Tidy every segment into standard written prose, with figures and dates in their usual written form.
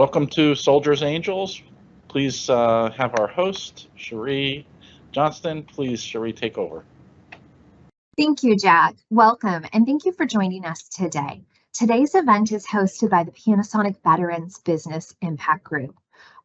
Welcome to Soldiers Angels. Please have our host, Chérie Johnston. Please, Chérie, take over. Thank you, Jack. Welcome, and thank you for joining us today. Today's event is hosted by the Panasonic Veterans Business Impact Group.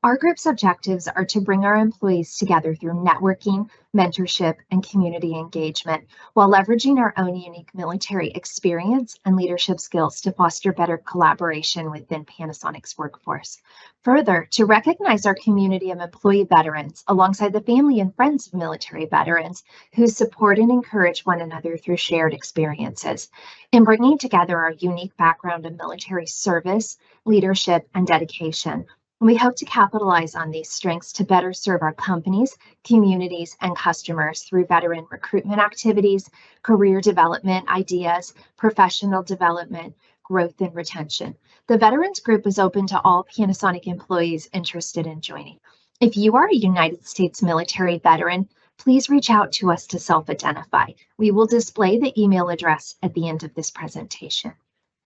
Our group's objectives are to bring our employees together through networking, mentorship, and community engagement, while leveraging our own unique military experience and leadership skills to foster better collaboration within Panasonic's workforce. Further, to recognize our community of employee veterans alongside the family and friends of military veterans who support and encourage one another through shared experiences. In bringing together our unique background of military service, leadership, and dedication, we hope to capitalize on these strengths to better serve our companies, communities, and customers through veteran recruitment activities, career development ideas, professional development, growth, and retention. The Veterans Group is open to all Panasonic employees interested in joining. If you are a United States military veteran, please reach out to us to self-identify. We will display the email address at the end of this presentation.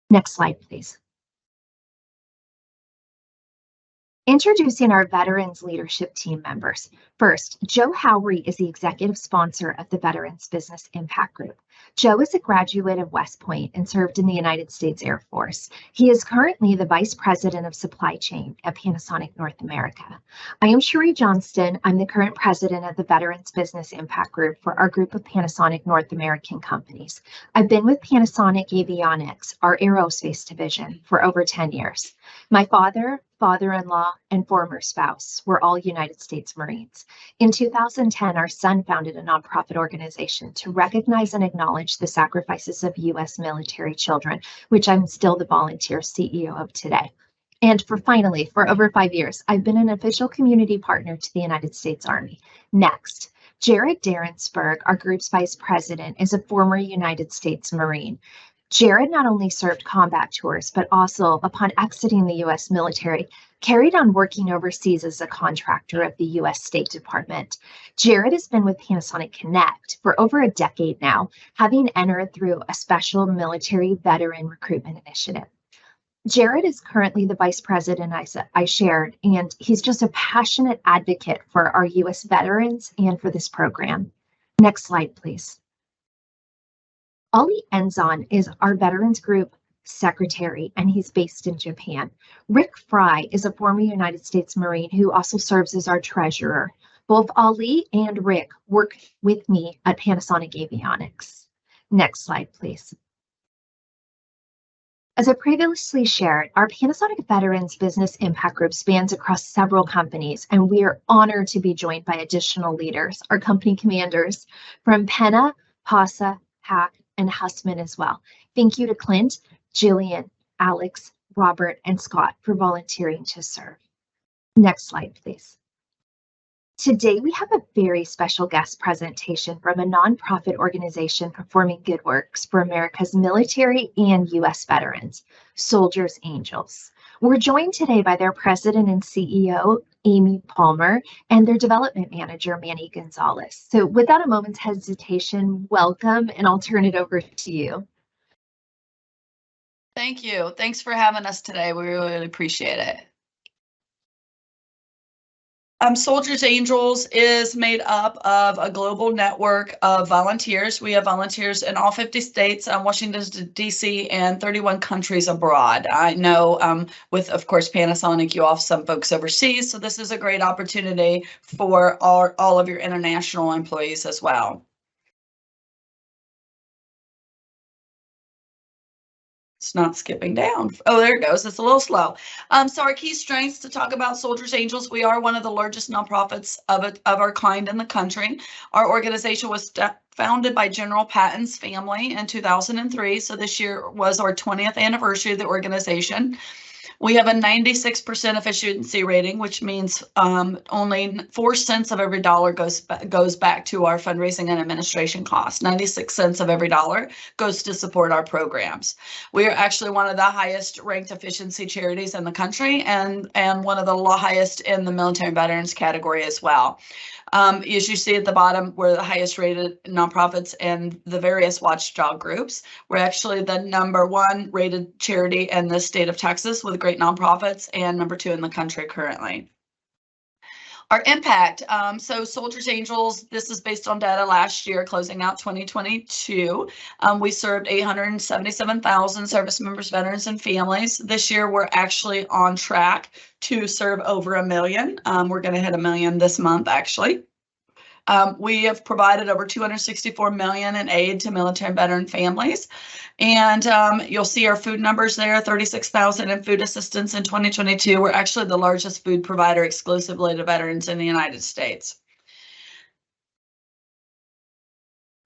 Next slide, please. Introducing our Veterans Leadership Team members. First, Joe Howry is the executive sponsor of the Veterans Business Impact Group. Joe is a graduate of West Point and served in the United States Air Force. He is currently the Vice President of Supply Chain at Panasonic North America. I am Chérie Johnston. I'm the current president of the Veterans Business Impact Group for our group of Panasonic North American companies. I've been with Panasonic Avionics, our aerospace division, for over 10 years. My father-in-law, and former spouse were all United States Marines. In 2010, our son founded a nonprofit organization to recognize and acknowledge the sacrifices of U.S. military children, which I'm still the volunteer CEO of today. And finally, for over 5 years, I've been an official community partner to the United States Army. Next, Jared Darensburg, our group's vice president, is a former United States Marine. Jared not only served combat tours, but also, upon exiting the U.S. military, carried on working overseas as a contractor of the U.S. State Department. Jared has been with Panasonic Connect for over a decade now, having entered through a special military veteran recruitment initiative. Jared is currently the vice president I shared, and he's just a passionate advocate for our U.S. veterans and for this program. Next slide, please. Ali Enzon is our Veterans Group secretary, and he's based in Japan. Rick Fry is a former United States Marine who also serves as our treasurer. Both Ali and Rick work with me at Panasonic Avionics. Next slide, please. As I previously shared, our Panasonic Veterans Business Impact Group spans across several companies, and we are honored to be joined by additional leaders, our company commanders from Penna, PASA, Hack, and Hussman as well. Thank you to Clint, Jillian, Alex, Robert, and Scott for volunteering to serve. Next slide, please. Today, we have a very special guest presentation from a nonprofit organization performing good works for America's military and U.S. veterans, Soldiers Angels. We're joined today by their president and CEO, Amy Palmer, and their development manager, Manny Gonzalez. So without a moment's hesitation, welcome, and I'll turn it over to you. Thank you. Thanks for having us today. We really appreciate it. Soldiers Angels is made up of a global network of volunteers. We have volunteers in all 50 states, Washington, D.C., and 31 countries abroad. I know with, of course, Panasonic, you have some folks overseas, so this is a great opportunity for all of your international employees as well. It's not skipping down. Oh, there it goes. It's a little slow. So our key strengths to talk about Soldiers Angels, we are one of the largest nonprofits of our kind in the country. Our organization was founded by General Patton's family in 2003. So this year was our 20th anniversary of the organization. We have a 96% efficiency rating, which means only 4 cents of every dollar goes back to our fundraising and administration costs. 96 cents of every dollar goes to support our programs. We are actually one of the highest ranked efficiency charities in the country, and one of the highest in the military veterans category as well. As you see at the bottom, we're the highest rated nonprofits in the various watchdog groups. We're actually the #1 rated charity in the state of Texas with great nonprofits and number 2 in the country currently. Our impact, so Soldiers Angels, this is based on data last year, closing out 2022. We served 877,000 service members, veterans, and families. This year, we're actually on track to serve over 1 million. We're going to hit 1 million this month, actually. We have provided over $264 million in aid to military and veteran families. And you'll see our food numbers there, 36,000 in food assistance in 2022. We're actually the largest food provider exclusively to veterans in the United States.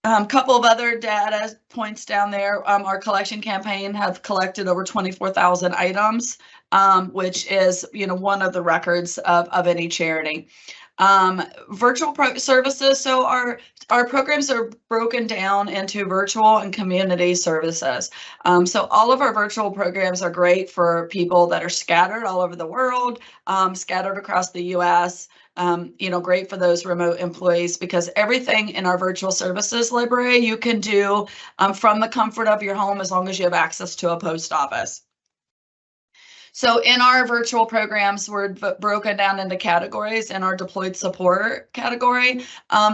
Couple of other data points down there. Our collection campaign have collected over 24,000 items, which is, one of the records of any charity. Virtual services. So our programs are broken down into virtual and community services. So all of our virtual programs are great for people that are scattered all over the world, scattered across the US. Great for those remote employees, because everything in our virtual services library you can do from the comfort of your home, as long as you have access to a post office. So in our virtual programs, we're broken down into categories in our deployed support category.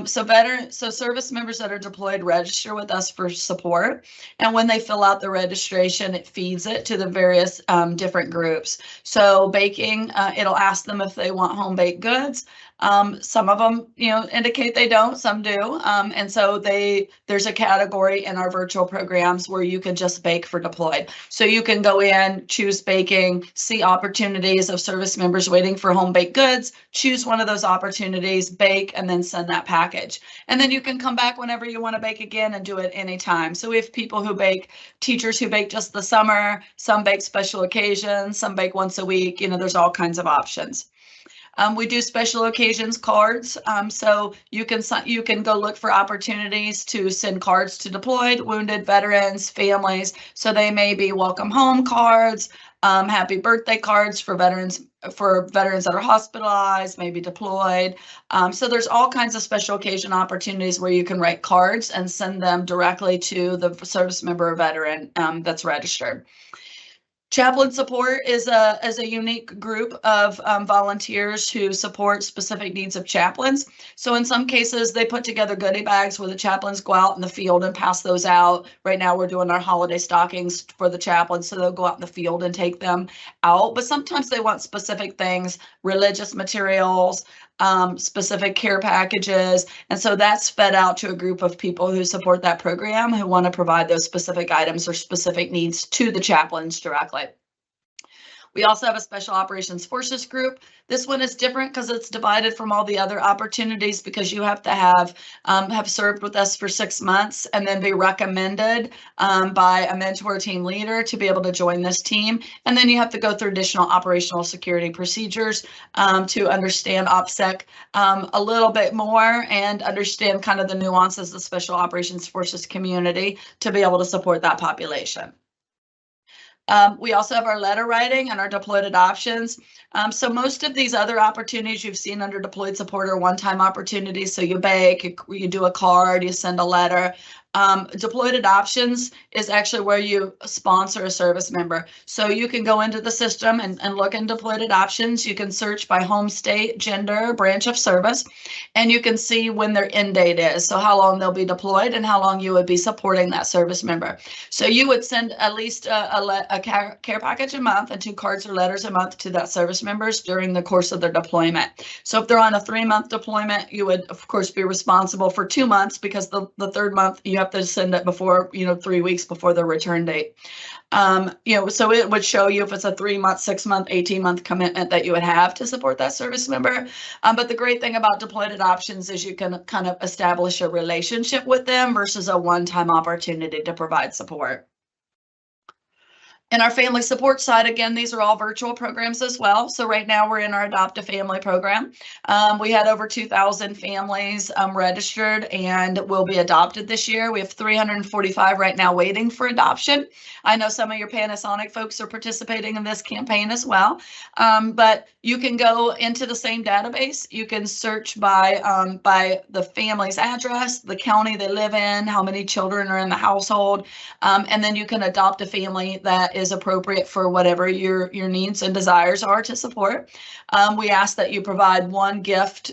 So service members that are deployed register with us for support. And when they fill out the registration, it feeds it to the various different groups. So baking, it'll ask them if they want home baked goods. Some of them, indicate they don't, some do. And so there's a category in our virtual programs where you can just bake for deployed. So you can go in, choose baking, see opportunities of service members waiting for home baked goods, choose one of those opportunities, bake, and then send that package. And then you can come back whenever you want to bake again and do it anytime. So we have people who bake, teachers who bake just the summer, some bake special occasions, some bake once a week, there's all kinds of options. We do special occasions cards, so you can go look for opportunities to send cards to deployed, wounded veterans, families. So they may be welcome home cards, happy birthday cards for veterans that are hospitalized, maybe deployed. So there's all kinds of special occasion opportunities where you can write cards and send them directly to the service member or veteran that's registered. Chaplain support is a unique group of volunteers who support specific needs of chaplains. So in some cases, they put together goodie bags where the chaplains go out in the field and pass those out. Right now, we're doing our holiday stockings for the chaplains, so they'll go out in the field and take them out. But sometimes they want specific things, religious materials, specific care packages. And so that's fed out to a group of people who support that program, who want to provide those specific items or specific needs to the chaplains directly. We also have a Special Operations Forces group. This one is different because it's divided from all the other opportunities, because you have to have served with us for 6 months and then be recommended by a mentor team leader to be able to join this team. And then you have to go through additional operational security procedures to understand OPSEC a little bit more and understand kind of the nuances of the Special Operations Forces community to be able to support that population. We also have our letter writing and our deployed adoptions. So most of these other opportunities you've seen under deployed support are one-time opportunities. So you bake, you do a card, you send a letter. Deployed adoptions is actually where you sponsor a service member. So you can go into the system and look in deployed adoptions. You can search by home state, gender, branch of service, and you can see when their end date is. So how long they'll be deployed and how long you would be supporting that service member. So you would send at least a care package a month and 2 cards or letters a month to that service members during the course of their deployment. So if they're on a 3-month deployment, you would of course be responsible for 2 months, because the 3rd month you have to send it before, 3 weeks before the return date. So it would show you if it's a 3-month, 6-month, 18-month commitment that you would have to support that service member. But the great thing about deployed adoptions is you can kind of establish a relationship with them versus a one-time opportunity to provide support. In our family support side, again, these are all virtual programs as well. So right now we're in our Adopt a Family program. We had over 2,000 families registered and will be adopted this year. We have 345 right now waiting for adoption. I know some of your Panasonic folks are participating in this campaign as well. But you can go into the same database. You can search by the family's address, the county they live in, how many children are in the household, and then you can adopt a family that is appropriate for whatever your needs and desires are to support. We ask that you provide one gift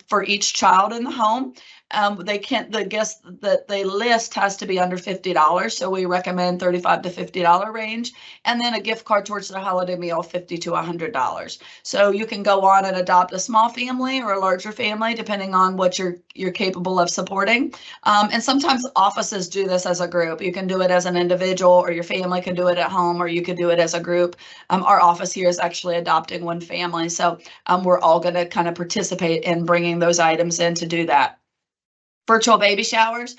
for each child in the home. The gift that they list has to be under $50, so we recommend $35 to $50 range, and then a gift card towards their holiday meal, $50 to $100. So you can go on and adopt a small family or a larger family, depending on what you're capable of supporting. And sometimes offices do this as a group. You can do it as an individual, or your family can do it at home, or you could do it as a group. Our office here is actually adopting one family, so we're all going to kind of participate in bringing those items in to do that. Virtual baby showers.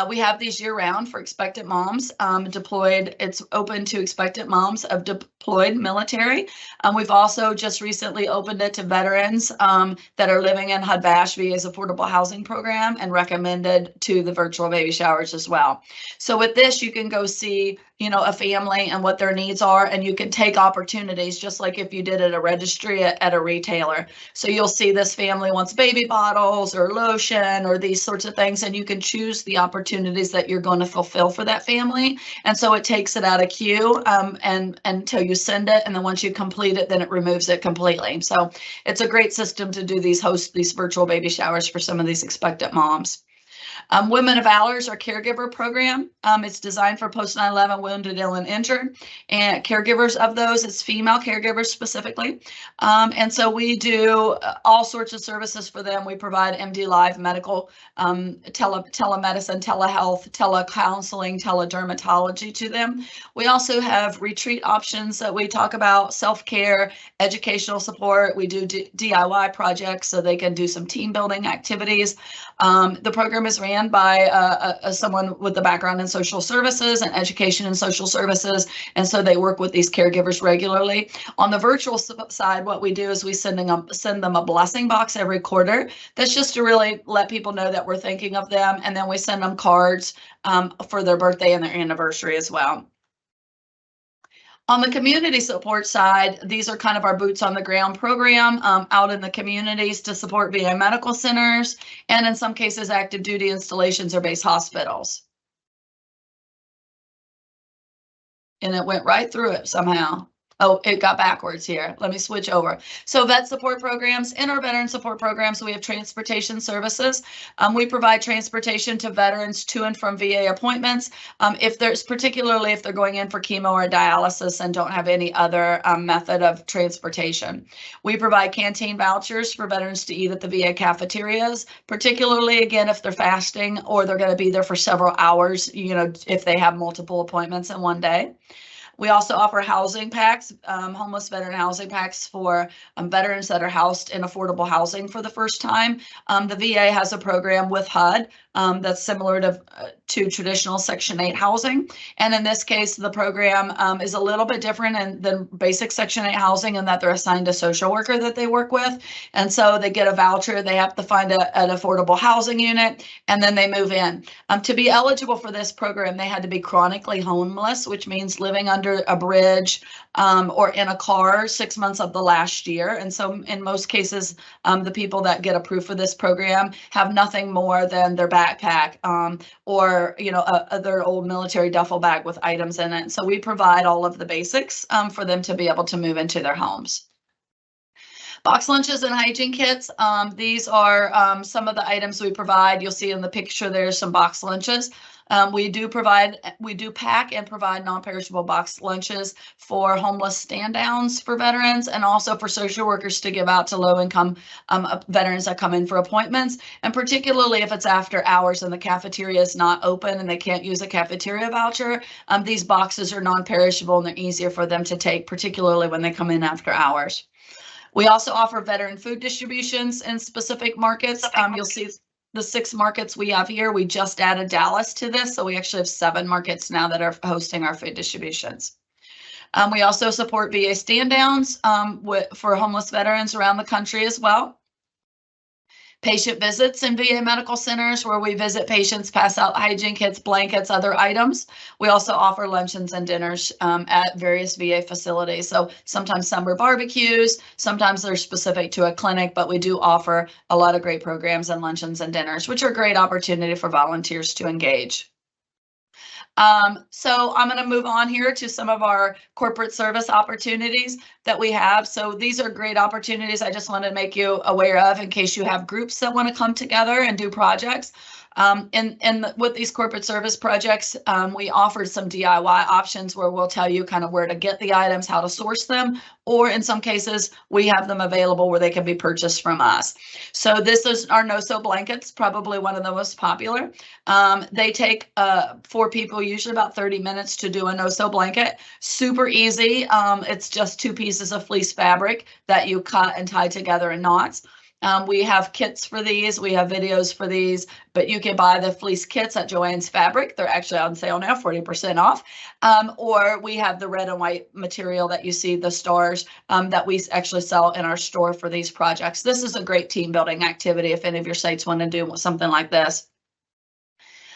We have these year round for expectant moms deployed. It's open to expectant moms of deployed military. We've also just recently opened it to veterans that are living in HUD-VASH VA's affordable housing program, and recommended to the virtual baby showers as well. So with this, you can go see, a family and what their needs are, and you can take opportunities just like if you did at a registry at a retailer. So you'll see this family wants baby bottles or lotion or these sorts of things, and you can choose the opportunities that you're going to fulfill for that family. And so it takes it out of queue and until you send it, and then once you complete it, then it removes it completely. So it's a great system to do host these virtual baby showers for some of these expectant moms. Women of Valor is our caregiver program. It's designed for post 9/11 wounded, ill, and injured, and caregivers of those, it's female caregivers specifically. And so we do all sorts of services for them. We provide MD Live medical, telemedicine, telehealth, telecounseling, teledermatology to them. We also have retreat options that we talk about, self-care, educational support. We do DIY projects so they can do some team building activities. The program is ran by someone with a background in social services and education and social services, and so they work with these caregivers regularly. On the virtual side, what we do is we send them a blessing box every quarter. That's just to really let people know that we're thinking of them, and then we send them cards for their birthday and their anniversary as well. On the community support side, these are kind of our boots on the ground program out in the communities to support VA medical centers, and in some cases, active duty installations or base hospitals. And it went right through it somehow. Oh, it got backwards here. Let me switch over. So vet support programs. In our veteran support programs, we have transportation services. We provide transportation to veterans to and from VA appointments. Particularly if they're going in for chemo or dialysis and don't have any other method of transportation. We provide canteen vouchers for veterans to eat at the VA cafeterias, particularly again, if they're fasting or they're going to be there for several hours, if they have multiple appointments in one day. We also offer housing packs, homeless veteran housing packs for veterans that are housed in affordable housing for the first time. The VA has a program with HUD that's similar to traditional Section 8 housing. And in this case, the program is a little bit different than basic Section 8 housing in that they're assigned a social worker that they work with. And so they get a voucher, they have to find an affordable housing unit, and then they move in. To be eligible for this program, they had to be chronically homeless, which means living under a bridge or in a car 6 months of the last year. And so in most cases, the people that get approved for this program have nothing more than their backpack or their old military duffel bag with items in it. So we provide all of the basics for them to be able to move into their homes. Box lunches and hygiene kits. These are some of the items we provide. You'll see in the picture there's some box lunches. We do pack and provide non-perishable box lunches for homeless stand downs for veterans, and also for social workers to give out to low-income veterans that come in for appointments. And particularly if it's after hours and the cafeteria is not open and they can't use a cafeteria voucher, these boxes are non-perishable and they're easier for them to take, particularly when they come in after hours. We also offer veteran food distributions in specific markets. You'll see the 6 markets we have here. We just added Dallas to this, so we actually have 7 markets now that are hosting our food distributions. We also support VA stand downs for homeless veterans around the country as well. Patient visits in VA medical centers where we visit patients, pass out hygiene kits, blankets, other items. We also offer luncheons and dinners at various VA facilities. So sometimes summer barbecues, sometimes they're specific to a clinic, but we do offer a lot of great programs and luncheons and dinners, which are a great opportunity for volunteers to engage. So I'm going to move on here to some of our corporate service opportunities that we have. So these are great opportunities I just wanted to make you aware of in case you have groups that want to come together and do projects. With these corporate service projects, we offered some DIY options where we'll tell you kind of where to get the items, how to source them, or in some cases, we have them available where they can be purchased from us. So this is our no-sew blankets, probably one of the most popular. They take 4 people, usually about 30 minutes to do a no-sew blanket. Super easy. It's just 2 pieces of fleece fabric that you cut and tie together in knots. We have kits for these. We have videos for these, but you can buy the fleece kits at Joann's Fabric. They're actually on sale now, 40% off. Or we have the red and white material that you see, the stars, that we actually sell in our store for these projects. This is a great team building activity if any of your sites want to do something like this.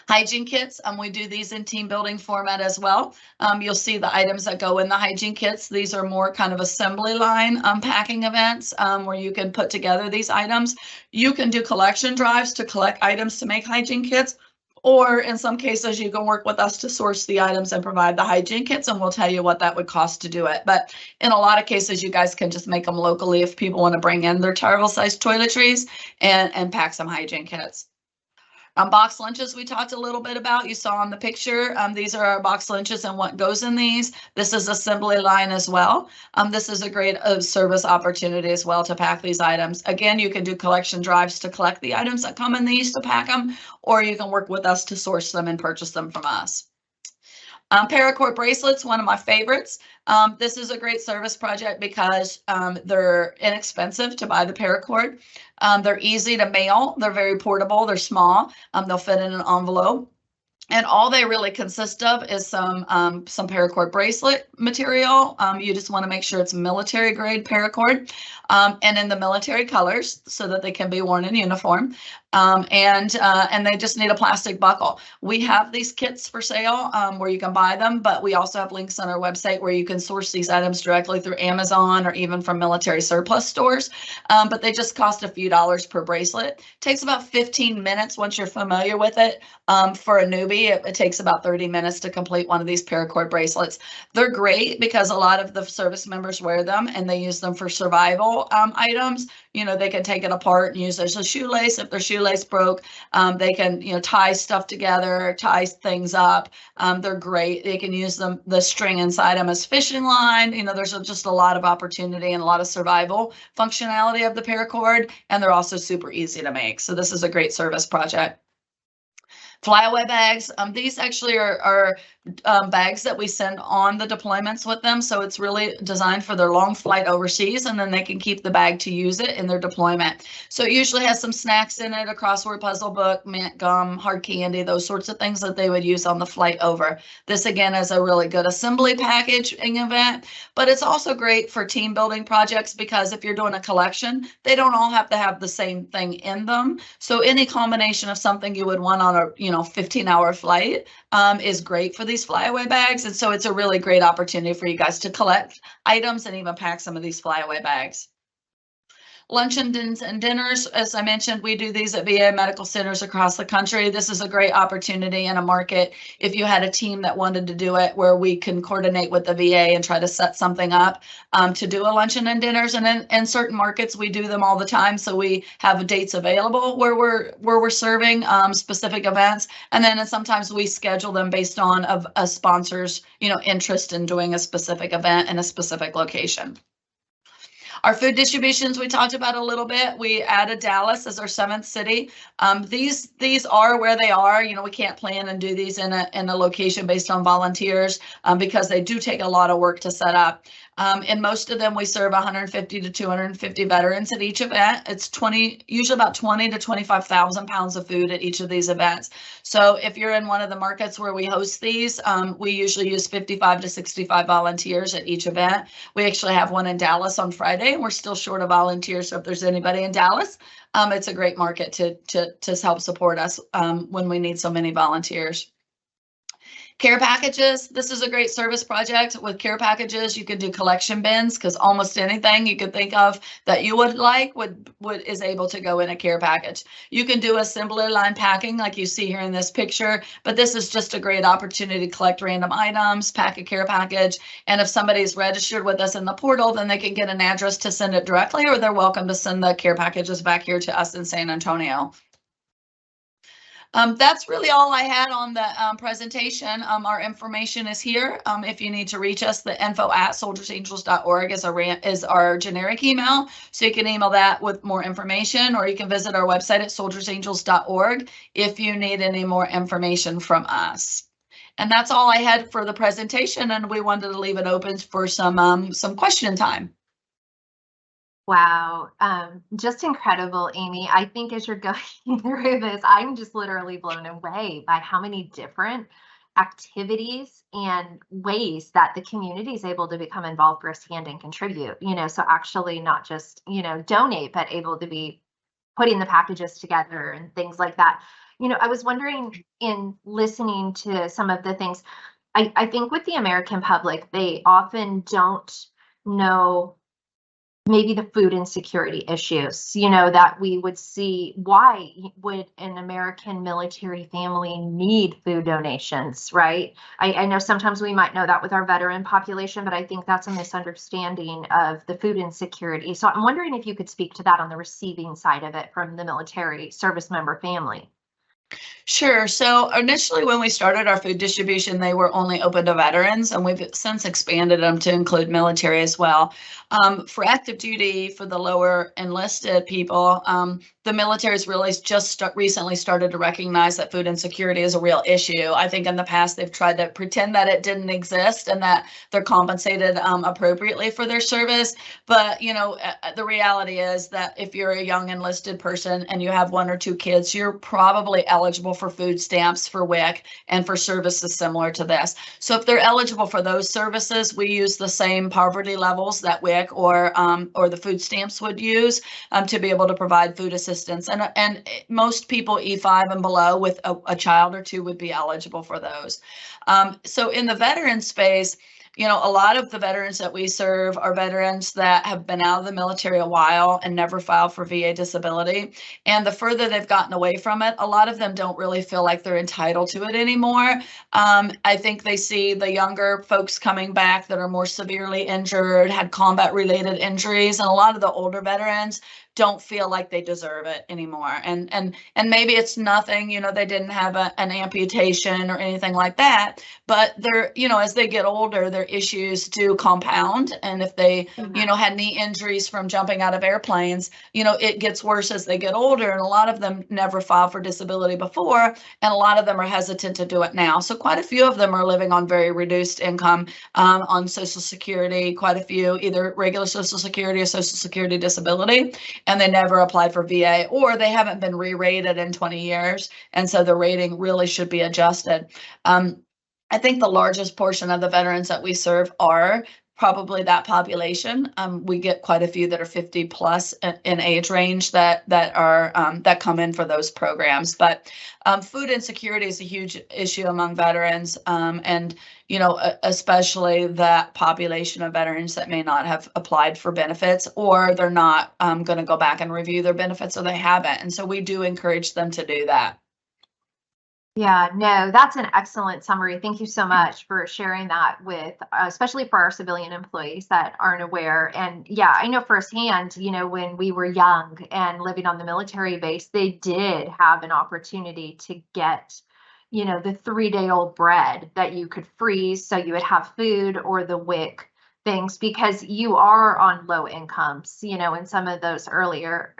Hygiene kits, we do these in team building format as well. You'll see the items that go in the hygiene kits. These are more kind of assembly line packing events where you can put together these items. You can do collection drives to collect items to make hygiene kits, or in some cases you can work with us to source the items and provide the hygiene kits, and we'll tell you what that would cost to do it. But in a lot of cases, you guys can just make them locally if people want to bring in their travel-sized toiletries and pack some hygiene kits. Box lunches we talked a little bit about. You saw on the picture. These are our box lunches and what goes in these. This is assembly line as well. This is a great service opportunity as well to pack these items. Again, you can do collection drives to collect the items that come in these to pack them, or you can work with us to source them and purchase them from us. Paracord bracelets, one of my favorites. This is a great service project because they're inexpensive to buy the paracord. They're easy to mail. They're very portable. They're small. They'll fit in an envelope. And all they really consist of is some paracord bracelet material. You just want to make sure it's military grade paracord and in the military colors so that they can be worn in uniform. And they just need a plastic buckle. We have these kits for sale where you can buy them, but we also have links on our website where you can source these items directly through Amazon or even from military surplus stores. But they just cost a few dollars per bracelet. It takes about 15 minutes once you're familiar with it. For a newbie, it takes about 30 minutes to complete one of these paracord bracelets. They're great because a lot of the service members wear them and they use them for survival items. You know, they can take it apart and use it as a shoelace. If their shoelace broke, they can, you know, tie stuff together, tie things up. They're great. They can use them, the string inside them as fishing line. You know, there's just a lot of opportunity and a lot of survival functionality of the paracord, and they're also super easy to make. So this is a great service project. Flyaway bags. These actually are bags that we send on the deployments with them. So it's really designed for their long flight overseas, and then they can keep the bag to use it in their deployment. So it usually has some snacks in it, a crossword puzzle book, mint, gum, hard candy, those sorts of things that they would use on the flight over. This again is a really good assembly packaging event, but it's also great for team building projects because if you're doing a collection, they don't all have to have the same thing in them. So any combination of something you would want on a 15-hour flight is great for these flyaway bags. And so it's a really great opportunity for you guys to collect items and even pack some of these flyaway bags. Luncheons and dinners, as I mentioned, we do these at VA medical centers across the country. This is a great opportunity in a market if you had a team that wanted to do it, where we can coordinate with the VA and try to set something up to do a luncheon and dinners. And in certain markets, we do them all the time. So we have dates available where we're serving specific events. And then sometimes we schedule them based on a sponsor's interest in doing a specific event in a specific location. Our food distributions, we talked about a little bit. We added Dallas as our 7th city. These are where they are. We can't plan and do these in a location based on volunteers because they do take a lot of work to set up. In most of them, we serve 150 to 250 veterans at each event. It's usually about 20 to 25,000 pounds of food at each of these events. So if you're in one of the markets where we host these, we usually use 55 to 65 volunteers at each event. We actually have one in Dallas on Friday, and we're still short of volunteers. So if there's anybody in Dallas, it's a great market to help support us when we need so many volunteers. Care packages. This is a great service project. With care packages, you can do collection bins because almost anything you could think of that you would like is able to go in a care package. You can do assembly line packing like you see here in this picture, but this is just a great opportunity to collect random items, pack a care package, and if somebody's registered with us in the portal, then they can get an address to send it directly, or they're welcome to send the care packages back here to us in San Antonio. That's really all I had on the presentation. Our information is here. If you need to reach us, the info@soldiersangels.org is our generic email. So you can email that with more information, or you can visit our website at soldiersangels.org if you need any more information from us. And that's all I had for the presentation, and we wanted to leave it open for some question time. Wow, just incredible, Amy. I think as you're going through this, I'm just literally blown away by how many different activities and ways that the community is able to become involved firsthand and contribute. So actually not just, donate, but able to be putting the packages together and things like that. I was wondering, in listening to some of the things, I think with the American public, they often don't know maybe the food insecurity issues, that we would see. Why would an American military family need food donations, right? I know sometimes we might know that with our veteran population, but I think that's a misunderstanding of the food insecurity. So I'm wondering if you could speak to that on the receiving side of it from the military service member family. Sure. So initially, when we started our food distribution, they were only open to veterans, and we've since expanded them to include military as well. For active duty, for the lower enlisted people, the military has really just recently started to recognize that food insecurity is a real issue. I think in the past, they've tried to pretend that it didn't exist and that they're compensated appropriately for their service. But, the reality is that if you're a young enlisted person and you have 1 or 2 kids, you're probably eligible for food stamps, for WIC, and for services similar to this. So if they're eligible for those services, we use the same poverty levels that WIC or the food stamps would use to be able to provide food assistance. And most people E5 and below with a child or 2 would be eligible for those. So in the veteran space, a lot of the veterans that we serve are veterans that have been out of the military a while and never filed for VA disability. And the further they've gotten away from it, a lot of them don't really feel like they're entitled to it anymore. I think they see the younger folks coming back that are more severely injured, had combat-related injuries, and a lot of the older veterans don't feel like they deserve it anymore. And maybe it's nothing, they didn't have an amputation or anything like that, but they're, as they get older, their issues do compound. And if they, had knee injuries from jumping out of airplanes, it gets worse as they get older. And a lot of them never filed for disability before, and a lot of them are hesitant to do it now. So quite a few of them are living on very reduced income on Social Security, quite a few either regular Social Security or Social Security disability, and they never applied for VA, or they haven't been re-rated in 20 years. And so the rating really should be adjusted. I think the largest portion of the veterans that we serve are probably that population. We get quite a few that are 50 plus in age range that come in for those programs. But food insecurity is a huge issue among veterans, and especially that population of veterans that may not have applied for benefits, or they're not going to go back and review their benefits, or they haven't. And so we do encourage them to do that. Yeah, no, that's an excellent summary. Thank you so much for sharing that with, especially for our civilian employees that aren't aware. And yeah, I know firsthand, when we were young and living on the military base, they did have an opportunity to get, the 3-day-old bread that you could freeze so you would have food, or the WIC things, because you are on low incomes, in some of those earlier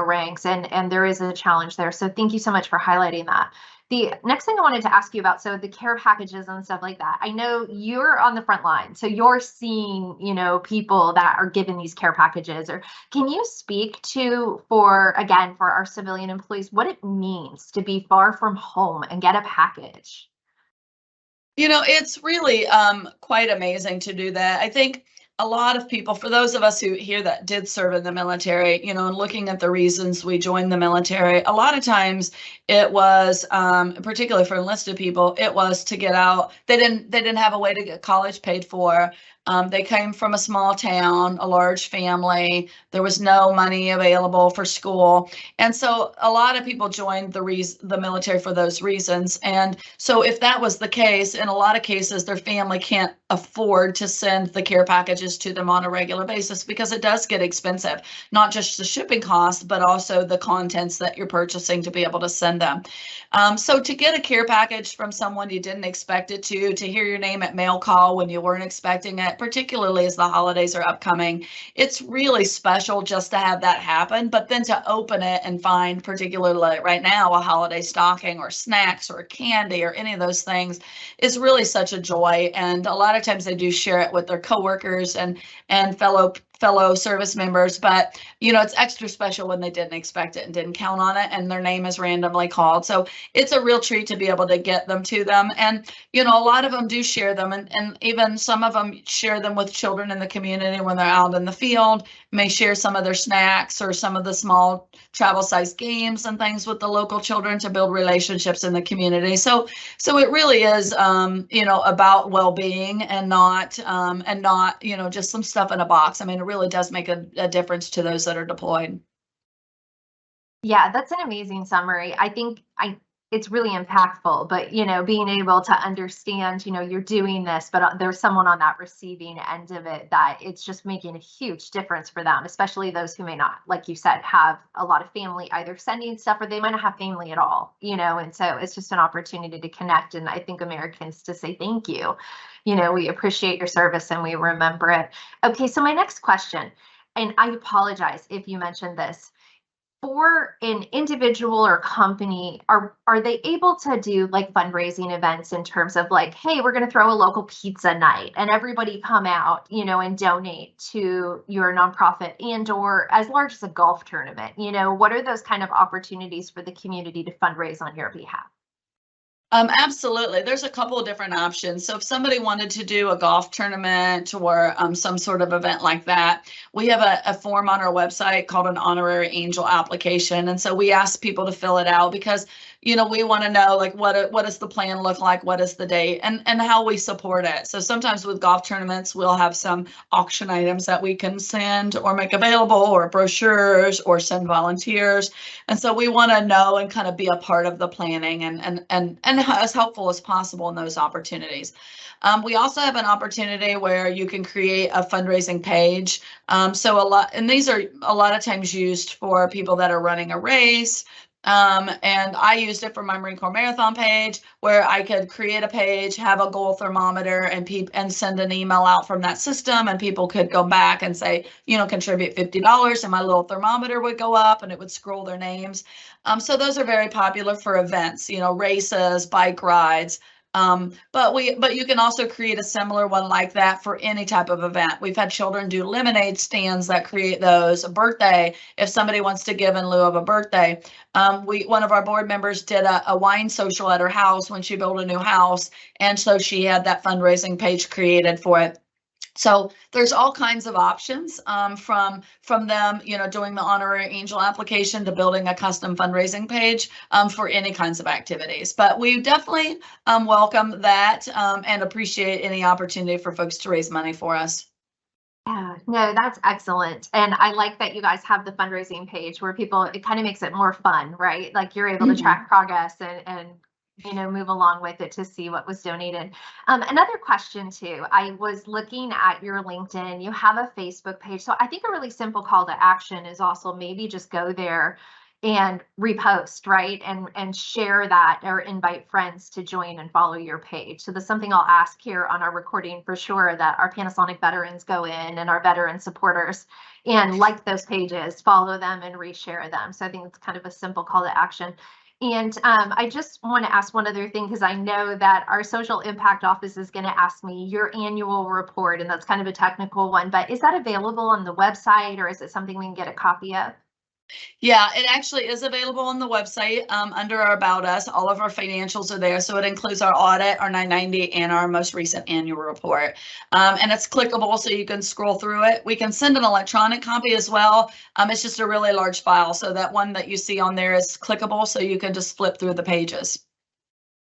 ranks, and there is a challenge there. So thank you so much for highlighting that. The next thing I wanted to ask you about, so the care packages and stuff like that, I know you're on the front line, so you're seeing, people that are given these care packages. Or can you speak to, for our civilian employees, what it means to be far from home and get a package? It's really quite amazing to do that. I think a lot of people, for those of us who here that did serve in the military, you know, and looking at the reasons we joined the military, a lot of times it was, particularly for enlisted people, it was to get out. They didn't have a way to get college paid for. They came from a small town, a large family. There was no money available for school. And so a lot of people joined the military for those reasons. And so if that was the case, in a lot of cases, their family can't afford to send the care packages to them on a regular basis because it does get expensive, not just the shipping costs, but also the contents that you're purchasing to be able to send them. So to get a care package from someone you didn't expect it to hear your name at mail call when you weren't expecting it, particularly as the holidays are upcoming, it's really special just to have that happen. But then to open it and find, particularly right now, a holiday stocking or snacks or candy or any of those things is really such a joy. And a lot of times they do share it with their coworkers and fellow service members, but you know, it's extra special when they didn't expect it and didn't count on it and their name is randomly called. So it's a real treat to be able to get them to them. And you know, a lot of them do share them, and even some of them share them with children in the community when they're out in the field, may share some of their snacks or some of the small travel sized games and things with the local children to build relationships in the community. So it really is, you know, about well-being and not, you know, just some stuff in a box. I mean, it really does make a difference to those that are deployed. Yeah, that's an amazing summary. I think it's really impactful, but you know, being able to understand, you know, you're doing this, but there's someone on that receiving end of it that it's just making a huge difference for them, especially those who may not, like you said, have a lot of family either sending stuff or they might not have family at all, you know, and so it's just an opportunity to connect. And I think Americans to say thank you. You know, we appreciate your service and we remember it. Okay, so my next question, and I apologize if you mentioned this, for an individual or company, are they able to do like fundraising events in terms of like, hey, we're going to throw a local pizza night and everybody come out, you know, and donate to your nonprofit, and or as large as a golf tournament? You know, what are those kind of opportunities for the community to fundraise on your behalf? Absolutely. There's a couple of different options. So if somebody wanted to do a golf tournament or some sort of event like that, we have a form on our website called an honorary angel application. And so we ask people to fill it out because, you know, we want to know like what does the plan look like? What is the date and how we support it. So sometimes with golf tournaments, we'll have some auction items that we can send or make available, or brochures, or send volunteers. And so we want to know and kind of be a part of the planning and as helpful as possible in those opportunities. We also have an opportunity where you can create a fundraising page. And these are a lot of times used for people that are running a race. And I used it for my Marine Corps Marathon page, where I could create a page, have a goal thermometer, and send an email out from that system, and people could go back and say, you know, contribute $50, and my little thermometer would go up and it would scroll their names. So those are very popular for events, you know, races, bike rides. But you can also create a similar one like that for any type of event. We've had children do lemonade stands that create those. A birthday, if somebody wants to give in lieu of a birthday. One of our board members did a wine social at her house when she built a new house, and so she had that fundraising page created for it. So there's all kinds of options, from them, you know, doing the honorary angel application to building a custom fundraising page for any kinds of activities. But we definitely welcome that and appreciate any opportunity for folks to raise money for us. Yeah, no, that's excellent. And I like that you guys have the fundraising page where people, it kind of makes it more fun, right? Like you're able to track progress and you know, move along with it to see what was donated. Another question too, I was looking at your LinkedIn, you have a Facebook page. So I think a really simple call to action is also maybe just go there and repost, right? And share that or invite friends to join and follow your page. So that's something I'll ask here on our recording for sure, that our Panasonic veterans go in and our veteran supporters and like those pages, follow them and reshare them. So I think it's kind of a simple call to action. And I just want to ask one other thing, because I know that our social impact office is going to ask me your annual report, and that's kind of a technical one, but is that available on the website or is it something we can get a copy of? Yeah, it actually is available on the website under our About Us. All of our financials are there. So it includes our audit, our 990, and our most recent annual report. And it's clickable, so you can scroll through it. We can send an electronic copy as well. It's just a really large file. So that one that you see on there is clickable, so you can just flip through the pages.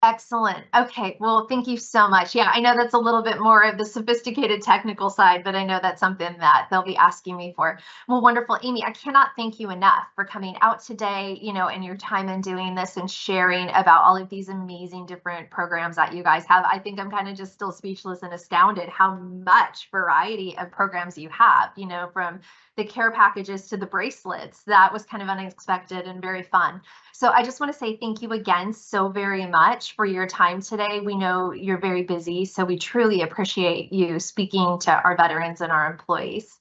Excellent. Okay. Well, thank you so much. Yeah, I know that's a little bit more of the sophisticated technical side, but I know that's something that they'll be asking me for. Well, wonderful. Amy, I cannot thank you enough for coming out today, and your time in doing this and sharing about all of these amazing different programs that you guys have. I think I'm kind of just still speechless and astounded how much variety of programs you have, from the care packages to the bracelets. That was kind of unexpected and very fun. So I just want to say thank you again so very much for your time today. We know you're very busy, so we truly appreciate you speaking to our veterans and our employees.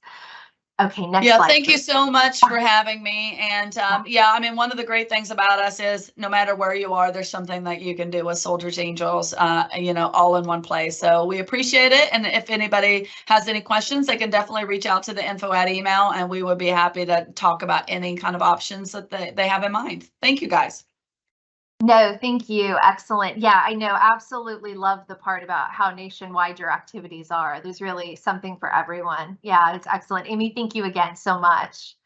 Okay, next slide. Thank you so much for having me. And I mean, one of the great things about us is no matter where you are, there's something that you can do with Soldiers Angels, all in one place. So we appreciate it. And if anybody has any questions, they can definitely reach out to the info at email, and we would be happy to talk about any kind of options that they have in mind. Thank you, guys. No, thank you. Excellent. Yeah, I know. Absolutely love the part about how nationwide your activities are. There's really something for everyone. Yeah, it's excellent. Amy, thank you again so much.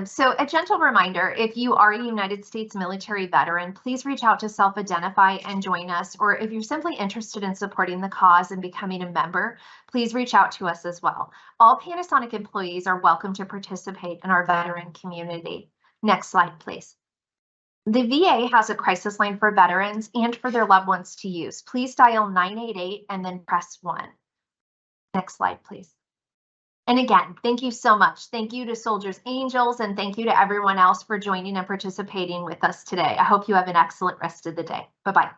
So a gentle reminder, if you are a United States military veteran, please reach out to self-identify and join us. Or if you're simply interested in supporting the cause and becoming a member, please reach out to us as well. All Panasonic employees are welcome to participate in our veteran community. Next slide, please. The VA has a crisis line for veterans and for their loved ones to use. Please dial 988 and then press 1. Next slide, please. And again, thank you so much. Thank you to Soldiers Angels, and thank you to everyone else for joining and participating with us today. I hope you have an excellent rest of the day. Bye-bye.